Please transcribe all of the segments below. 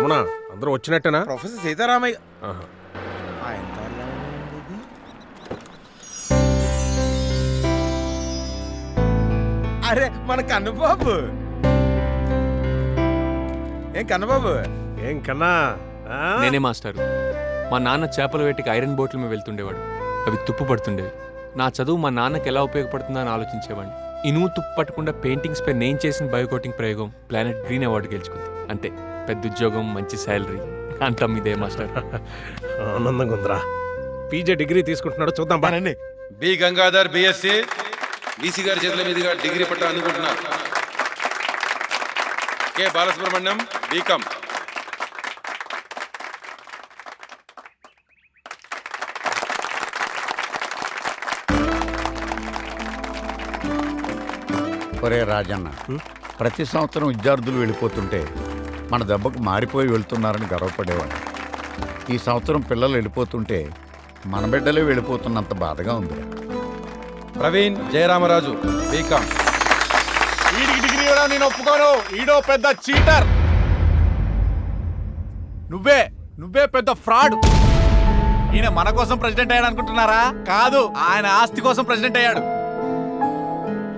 రమణ అందరూ వచ్చినట్టేనా? ప్రొఫెసర్ సీతారామయ్య ఆహా. ఆయన త్వరలో ఏమైంది? అరే మన కన్నబాబు. ఏం కన్నబాబు? ఏం కన్నా? ఆ? నేనే మాస్టారు. మా నాన్న చేపల వేటకి ఐరన్ బోట్ల మీద వెళ్తుండేవాడు. అవి తుప్పు పడుతుండేవి. నా చదువు మా నాన్నకి ఎలా ఉపయోగపడుతుందో అని ఆలోచించేవాడిని. ఇనుము తుప్పు పట్టకుండా పెయింటింగ్స్ పై నేను చేసిన బయోకోటింగ్ ప్రయోగం ప్లానెట్ గ్రీన్ అవార్డు గెలుచుకుంది. అంతే, పెద్ద ఉద్యోగం, మంచి శాలరీ అంతా మీదే మాస్టర్. ఆనందంగా ఉందిరా. పీజే డిగ్రీ తీసుకుంటున్నాడు, చూద్దాం బానండి. బి గంగాధర్ బిఎస్సి బీసీ గారి చేతుల మీదుగా డిగ్రీ పట్టా అందుకుంటున్నారు. K Balasubrahmanyam BCom. ఒరే రాజన్న, ప్రతి సంవత్సరం విద్యార్థులు వెళ్ళిపోతుంటే మన దెబ్బకు మారిపోయి వెళ్తున్నారని గర్వపడేవాడు. ఈ సంవత్సరం పిల్లలు వెళ్ళిపోతుంటే మన బిడ్డలే వెళ్ళిపోతున్నంత బాధగా ఉంది. ప్రవీణ్ జయరామరాజు బీకామ్. వీడికి డిగ్రీ ఇవ్వడం నేను ఒప్పుకోను. ఈడో పెద్ద చీటర్. నువ్వే పెద్ద ఫ్రాడ్. ఈయన మన కోసం ప్రెసిడెంట్ అయ్యాడు అనుకుంటున్నారా? కాదు, ఆయన ఆస్తి కోసం ప్రెసిడెంట్ అయ్యాడు.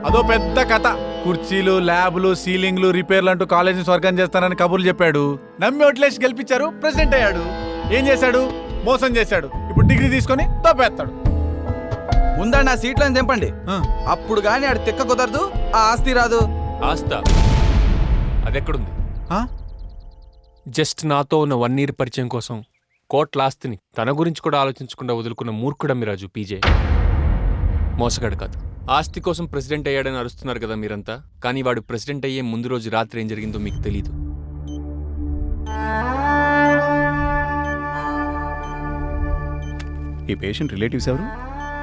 అదో పెద్ద కథ. కుర్చీలు, ల్యాబ్లు, సీలింగ్లు, రిపేర్లు అంటూ కాలేజీ స్వర్గం చేస్తానని కబుర్లు చెప్పాడు. నమ్మి ఓట్లేసి గెలిపించారు, ప్రెసిడెంట్ అయ్యాడు. ఏం చేశాడు? మోసం చేశాడు. ఇప్పుడు డిగ్రీ తీసుకొని తప్పేస్తాడు. ముందండి ఆ సీట్లను తెంపండి. అప్పుడు గాని ఆడు తిక్క కుదరదు, ఆ ఆస్తి రాదు. ఆస్తా అదెక్కడుంది? జస్ట్ నాతో ఉన్న 1 year పరిచయం కోసం కోట్ల ఆస్తిని తన గురించి కూడా ఆలోచించకుండా వదులుకున్న మూర్ఖుడమ్మిరాజు పీజే. మోసగాడు కాదు. ఆస్తి కోసం ప్రెసిడెంట్ అయ్యాడని అరుస్తున్నారు కదా మీరంతా, కానీ వాడు ప్రెసిడెంట్ అయ్యే ముందు రోజు రాత్రి ఏం జరిగిందో మీకు తెలీదు. ఈ పేషెంట్ రిలేటివ్స్ ఎవరు?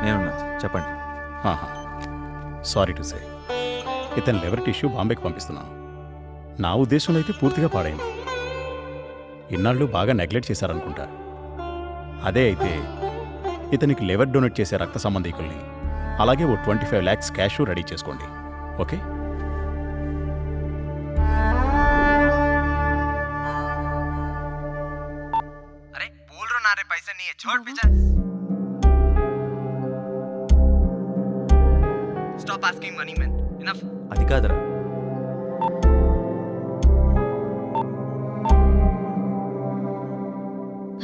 నేను చెప్పండి. సారీ టు సే, ఇతని లివర్ టిష్యూ బాంబేకి పంపిస్తున్నాను. నా ఉద్దేశంలో అయితే పూర్తిగా పాడైంది. ఇన్నాళ్ళు బాగా నెగ్లెక్ట్ చేశారనుకుంటా. అదే అయితే ఇతనికి లివర్ డొనేట్ చేసే రక్త సంబంధికుల్ని, అలాగే ఓ 25 lakhs క్యాష్ రెడీ చేసుకోండి. ఓకే? అరే బోల్ రో నా రే పైసా నీ छोड़ पीछे. Stop asking money man. Enough. అది కాదురా.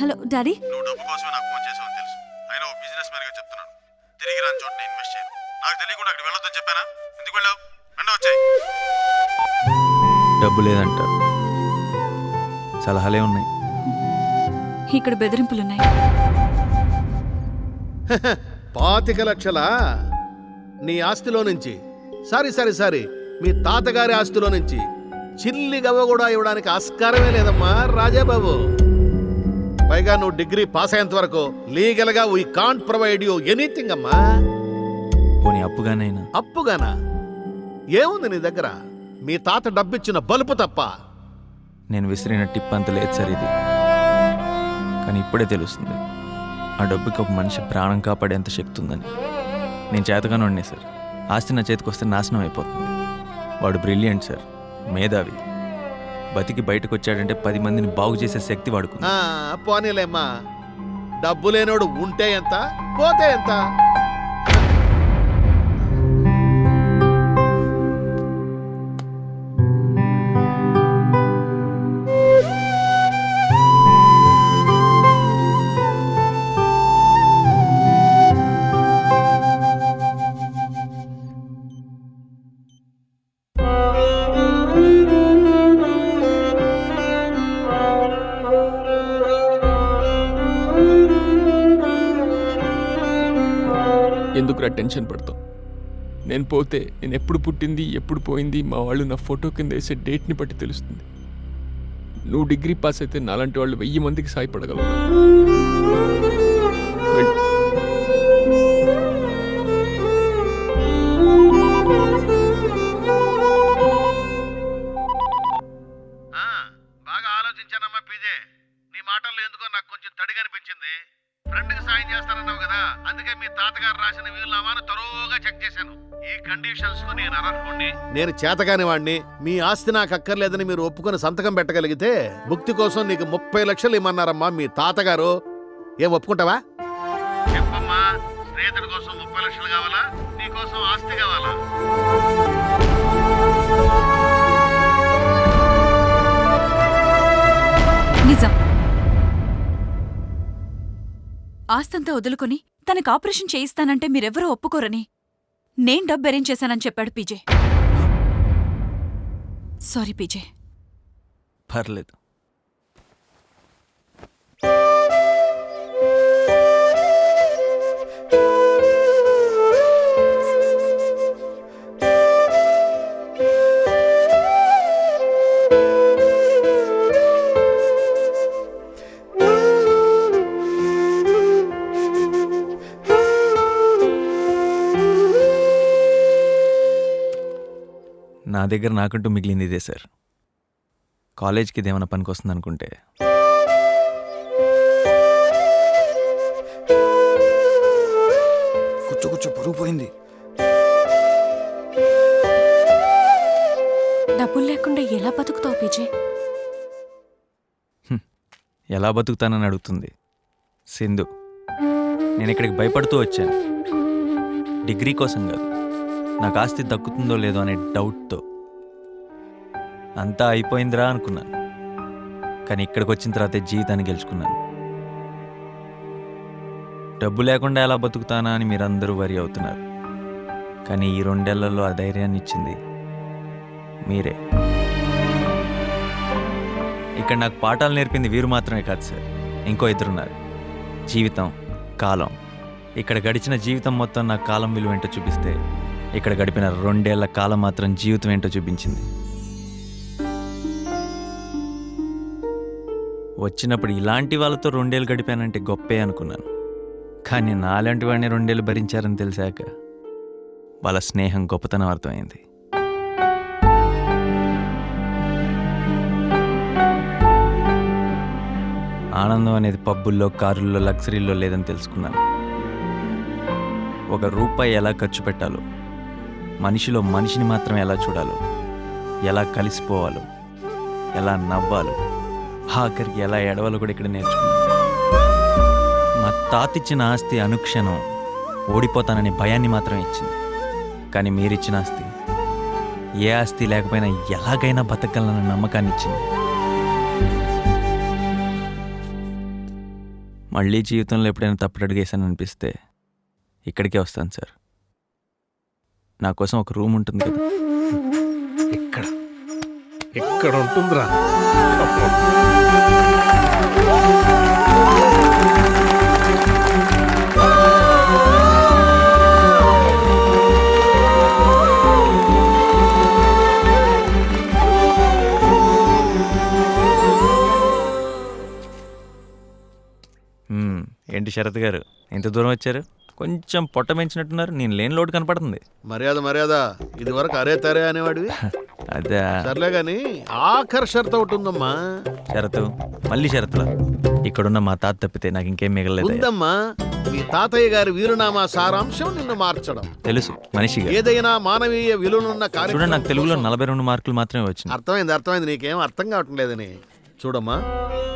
Hello daddy. నువ్వు డబ్బు కోసమే నాకు ఫోన్ చేసావని తెలుసు. అయినా ఓ బిజినెస్ మ్యాన్ గా చెప్తున్నాను, తిరిగి రాని చోట నేను ఇన్వెస్ట్ చేయను. నాకు తెలియకుండా అక్కడ వెళ్ళొద్దని చెప్పానా? ఎందుకు వెళ్ళావు? వెంట వచ్చాయి. డబ్బు లేదంట, సలహాలే ఉన్నాయి. ఇక్కడ బెదిరింపులున్నాయి. 25 లక్షలా నీ ఆస్తిలో నుంచి? సారీ, మీ తాతగారి ఆస్తిలో నుంచి చిల్లి గవ్వ కూడా ఇవ్వడానికి ఆస్కారమే లేదమ్మా రాజాబాబు. పైగా నువ్వు డిగ్రీ పాస్ అయ్యేంత వరకు లీగల్ గా we can't provide you anything అమ్మా. పోనీ అప్పుగానైనా? అప్పుగానా? ఏముంది నీ దగ్గర? మీ తాత డబ్బిచ్చిన బలుపు తప్ప. నేను విసిరిన టిప్ అంత లేదు సార్ ఇది. కానీ ఇప్పుడే తెలుస్తుంది ఆ డబ్బుకి ఒక మనిషి ప్రాణం కాపాడేంత శక్తి ఉందని. నేను చేతగానే ఉండే సార్. ఆస్తి నా చేతికి వస్తే నాశనం అయిపోతుంది. వాడు బ్రిలియంట్ సార్, మేధావి. బతికి బయటకు వచ్చాడంటే 10 మందిని బాగు చేసే శక్తి వాడుకుంది. పోనీలేమ్మా, డబ్బు లేనోడు ఉంటే ఎంత, పోతే ఎంత? ఎందుకురా టెన్షన్ పడతాం? నేను పోతే నేను ఎప్పుడు పుట్టింది, ఎప్పుడు పోయింది మా వాళ్ళు నా ఫోటో కింద వేసే డేట్ని బట్టి తెలుస్తుంది. నువ్వు డిగ్రీ పాస్ అయితే నాలాంటి వాళ్ళు 1000 మందికి సాయపడగలవు. బాగా ఆలోచించానమ్మా పీజే. నీ మాటల్లో ఎందుకో నాకు కొంచెం తడిగా అనిపించింది. ఫ్రెండ్కి సాయం చేస్తానన్నావు కదా, అందుకే మీ తాతగారు రాసిన వీలునామాను తరోగా చెక్ చేశాను. ఈ కండిషన్స్ కు నేను అనర్హుణ్ణి, నేను చేతకాని వాణ్ణి, మీ ఆస్తి నాకు అక్కర్లేదని మీరు ఒప్పుకొని సంతకం పెట్టగలిగితే భుక్తి కోసం నీకు 30 లక్షలు ఇమ్మన్నారమ్మా మీ తాతగారు. ఏం ఒప్పుకుంటావా? చెప్పమ్మా, స్నేహితుడి కోసం 30 లక్షలు కావాలా, నీ కోసం ఆస్తి కావాలా? నిజం. ఆస్తంతా వదులుకొని తనకు ఆపరేషన్ చేయిస్తానంటే మీరెవరూ ఒప్పుకోరని నేను డబ్బు అరేంజ్ చేశానని చెప్పాడు పీజే. Sorry PJ. పర్లేదు. నా దగ్గర నాకంటూ మిగిలింది ఇదే సార్. కాలేజ్కి ఇదేమైనా పనికి వస్తుంది అనుకుంటే కూర్చో పొరుగు పోయింది. డబ్బులు లేకుండా ఎలా బతుకుతావు పీజే? ఎలా బతుకుతానని అడుగుతుంది సింధు. నేను ఇక్కడికి భయపడుతూ వచ్చాను. డిగ్రీ కోసం కాదు, నాకు ఆస్తి దక్కుతుందో లేదో అనే డౌట్తో. అంతా అయిపోయిందిరా అనుకున్నాను, కానీ ఇక్కడికి వచ్చిన తర్వాతే జీవితాన్ని గెలుచుకున్నాను. డబ్బు లేకుండా ఎలా బతుకుతానా అని మీరందరూ వరి అవుతున్నారు, కానీ ఈ 2 ఏళ్లలో ఆ ధైర్యాన్ని ఇచ్చింది మీరే. ఇక్కడ నాకు పాఠాలు నేర్పింది వీరు మాత్రమే కాదు సార్, ఇంకో 2 ఉన్నారు. జీవితం, కాలం. ఇక్కడ గడిచిన జీవితం మొత్తం నాకు కాలం విలువ ఏంటో చూపిస్తే, ఇక్కడ గడిపిన 2 ఏళ్ల కాలం మాత్రం జీవితం ఏంటో చూపించింది. వచ్చినప్పుడు ఇలాంటి వాళ్ళతో 2 ఏళ్ళు గడిపానంటే గొప్పే అనుకున్నాను, కానీ నాలాంటి వాడిని 2 ఏళ్ళు భరించారని తెలిసాక వాళ్ళ స్నేహం గొప్పతనం అర్థమైంది. ఆనందం అనేది పబ్బుల్లో, కారుల్లో, లగ్జరీల్లో లేదని తెలుసుకున్నాను. ₹1 ఎలా ఖర్చు పెట్టాలో, మనిషిలో మనిషిని మాత్రమే ఎలా చూడాలో, ఎలా కలిసిపోవాలో, ఎలా నవ్వాలో, ఆఖరికి ఎలా ఎడవాలో కూడా ఇక్కడ నేర్చుకున్నాను. మా తాతిచ్చిన ఆస్తి అనుక్షణం ఓడిపోతానని భయాన్ని మాత్రమే ఇచ్చింది, కానీ మీరిచ్చిన ఆస్తి ఏ ఆస్తి లేకపోయినా ఎలాగైనా బతకగలనన్న నమ్మకాన్ని ఇచ్చింది. మళ్ళీ జీవితంలో ఎప్పుడైనా తప్పుడడిగేశాను అనిపిస్తే ఇక్కడికే వస్తాను సార్. నా కోసం ఒక రూమ్ ఉంటుంది కదా. ఇక్కడ ఉంటుందిరా. ఏంటి శరత్ గారు, ఎంత దూరం వచ్చారు? కొంచెం పొట్ట పెంచినట్టున్నారు. నేను లేని లోటు కనపడుతుంది. మర్యాద ఇది వరకు అరే తరే అనేవాడివి. అదే సర్లే గాని ఆఖరి షరతు ఒకటి ఉందమ్మా. షరతు? మళ్ళీ షరతులా? ఇక్కడున్న మా తాత తప్పితే నాకు ఇంకేం మిగలలేదు. ఉందమ్మా, మీ తాతయ్య గారి వీరునామా సారాంశం నిన్ను మార్చడం. తెలుసు మనిషిగా. ఏదైనా మానవీయ విలువలున్న చూడండి, కార్యక్రమం. నాకు తెలుగులో 42 మార్కులు మాత్రమే వచ్చింది. అర్థమైంది. నీకేం అర్థం కావటం లేదని. చూడమ్మా,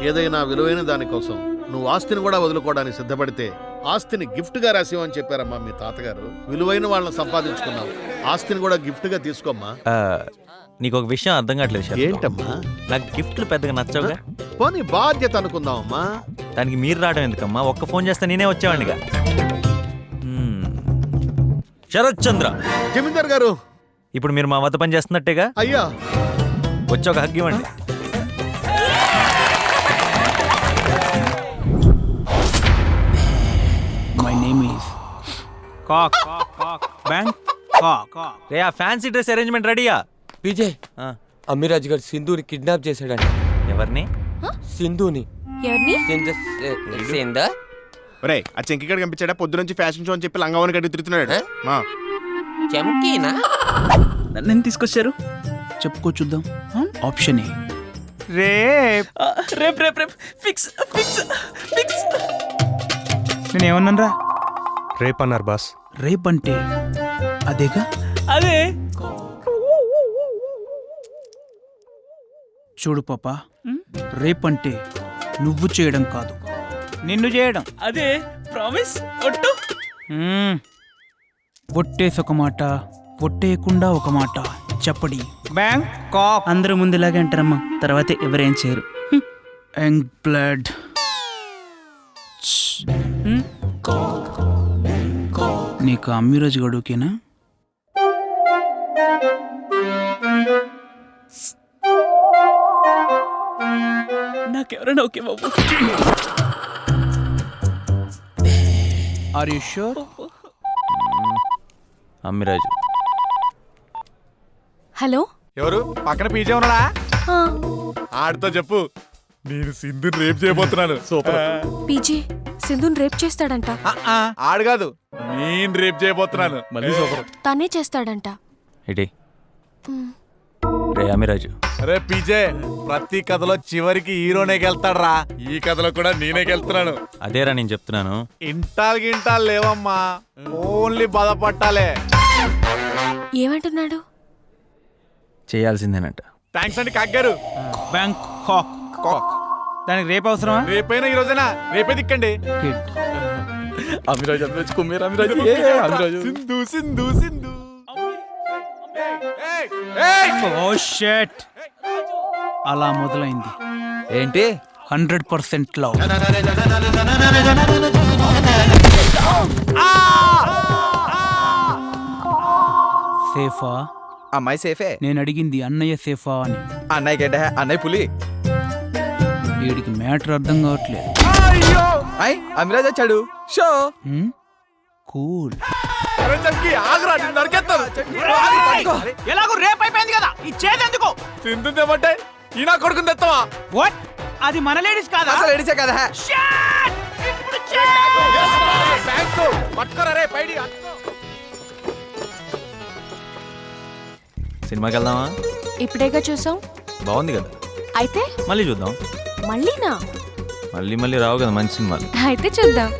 ఏదైనా విలువైన దానికోసం నువ్వు ఆస్తిని కూడా వదులుకోవడానికి సిద్ధపడితే ఆస్తిని గిఫ్ట్ గా రాసివని చెప్పారమ్మా మీ తాతగారు. విలువైన వాళ్ళని సంపాదించుకున్నావు, ఆస్తిని కూడా గిఫ్ట్ గా తీసుకోమ్మా. నీకు ఒక విషయం అర్థం కావట్లేదు శరత్. ఏంటమ్మా? నాకు గిఫ్ట్లు పెద్దగా నచ్చవుగా. పోనీ బాధ్యత అనుకుందామమ్మా. దానికి మీరు రావడం ఎందుకమ్మా? ఒక్క ఫోన్ చేస్తే నేనే వచ్చేవాడిగా. శరత్ చంద్ర జమీందార్ గారు, ఇప్పుడు మీరు మా వద్ద పని చేస్తున్నట్టేగా? అయ్యా వచ్చి ఒక హగ్ ఇవ్వండి. మై నేమ్ ఈస్ కాక్ బ్యాంక్ కాక్. రే, ఆ ఫ్యాన్సీ డ్రెస్ అరేంజ్మెంట్ రెడీయా? విజయ్, అమీరాజ్ గారు సింధుని కిడ్నాప్ చేశాడండి. ఎవరిని? సింధుని. ఎవరిని? ఒరే, ఆ చెంకిగడ కనిపించాడా? పొద్దు నుంచి ఫ్యాషన్ షో అని చెప్పి లంగావని గడ్డి తిరుగుతున్నాడు. నన్ను తీసుకొచ్చారు చెప్పుకో చూద్దాం. Option A rape. Rape rape rape fix fix fix. నేను ఏమన్నాను రా? రేప్ అన్నారు బాస్. రేప్ అంటే అదేగా అదే. చూడు పాపా, రేపంటే నువ్వు చేయడం కాదు, నిన్ను చేయడం. అదే ప్రామిస్. ఒట్టు. ఒట్టేసి ఒక మాట, ఒట్టేయకుండా ఒక మాట. చెప్పడి బ్యాంక్ కాక్. అందరూ ముందులాగే అంటారమ్మా, తర్వాత ఎవరేం చేయరు. Young blood. నీకు అమ్మిరోజు గడువుకేనా? నాకెవరైనా ఓకే బాబు. Are you sure? Ammiraju. Hello, ఎవరు పక్కన పీజే ఉన్నాడా? ఆడితో చెప్పు, నేను సింధుని రేపు చేయబోతున్నాను. సూపర్. పీజే సింధుని రేప్ చేస్తాడంట. ఆడు కాదు, నేను రేపు చేయబోతున్నాను. మళ్ళీ సూపర్. తనే చేస్తాడంట. ఇటీ రే అమ్మిరాజు. అరే పీజే, ప్రతి కథలో చివరికి హీరోనే గెలుతాడ్రా. ఈ కథలో కూడా నేనే గెలుతున్నాను. అదేరా నేను చెప్తున్నాను. ఇంటాల్ గింటాలు లేవమ్మా, ఓన్లీ బాధపట్టాలే. ఏమంటున్నాడు? చేయాల్సిందేనంట. థ్యాంక్స్ అండి కాగ్గారు. బ్యాంక్ కాక్. కాక్ దానికి రేపు అవసరమా? రేపైనా ఈ రోజైనా, రేపే దిక్కండి. సింధు సింధు సింధు. ఓ షట్, అలా మొదలైంది ఏంటి? 100% లవ్. సేఫా? అమ్మాయి సేఫే. నేను అడిగింది అన్నయ్య సేఫా అని. అన్నయ్య గడ్డ, అన్నయ్య పులి. వీడికి మ్యాటర్ అర్థం కావట్లేదు. అమ్మిరాజు వచ్చాడు. Show cool. ఎలాగో రేపు అయిపోయింది కదా, ఈ చేతెందుకు? సింధు తెమ్మంటే ఈ నా కొడుకుని తెస్తావా? వాట్? అది మన లేడీస్ కాదా? లేడీసే కదా. సినిమాకి వెళ్దామా? ఇప్పుడేగా చూసాం. బాగుంది కదా. అయితే మళ్ళీ చూద్దాం. మళ్ళీనా? మళ్ళీ మళ్ళీ రావు కదా మంచి సినిమాలు. అయితే చూద్దాం.